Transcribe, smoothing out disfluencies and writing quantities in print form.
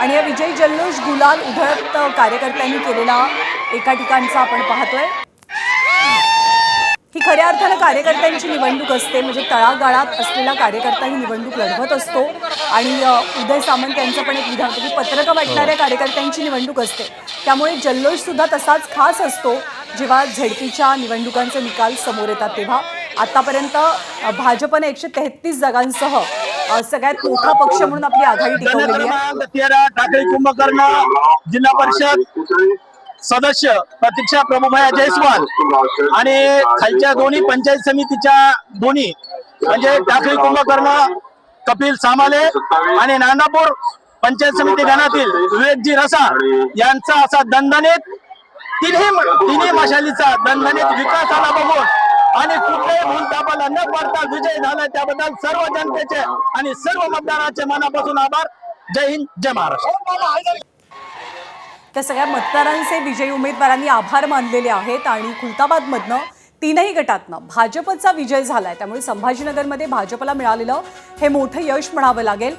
आणि या विजयी जल्लोष गुलाल उधळत कार्यकर्त्यांनी केलेला एका ठिकाणचा आपण पाहतोय। ही खऱ्या अर्थानं कार्यकर्त्यांची निवडणूक असते, म्हणजे तळागाळात असलेला कार्यकर्ता ही निवडणूक लढवत असतो। आणि उदय सामंत यांचं पण एक विधान होतं की पत्रकं वाटणाऱ्या कार्यकर्त्यांची निवडणूक असते, त्यामुळे जल्लोष सुद्धा तसाच खास असतो जेव्हा झेडपीच्या निवडणुकांचे निकाल समोर येतात तेव्हा। आतापर्यंत भाजपने 133 जागांसह सगळ्यात मोठा पक्ष म्हणून आपली आघाडी टिकवलेली आहे। टाकळी कुंभकर्ण जिल्हा परिषद सदस्य प्रतीक्षा प्रभुभाया जयस्वाल आणि खालच्या दोन्ही पंचायत समितीच्या दोन्ही म्हणजे टाकळी कुंभकर्ण कपिल सामाले आणि नांदापूर पंचायत समिती गणातील विवेकजी रसाळ यांचा असा दणदणीत तिन्ही मशालीचा दणदणीत विकास आला बघून आणि कुठल्याही भूलथापाला न पडता विजय झाला, त्याबद्दल सर्व जनतेचे आणि सर्व मतदारांचे मनापासून आभार। जय हिंद, जय महाराष्ट्र। त्या सगळ्या मतदारांचे विजयी उमेदवारांनी आभार मानलेले आहेत आणि खुलताबादमधनं तीनही गटातनं भाजपचा विजय झालाय, त्यामुळे संभाजीनगरमध्ये भाजपला मिळालेलं हे मोठं यश म्हणावं लागेल।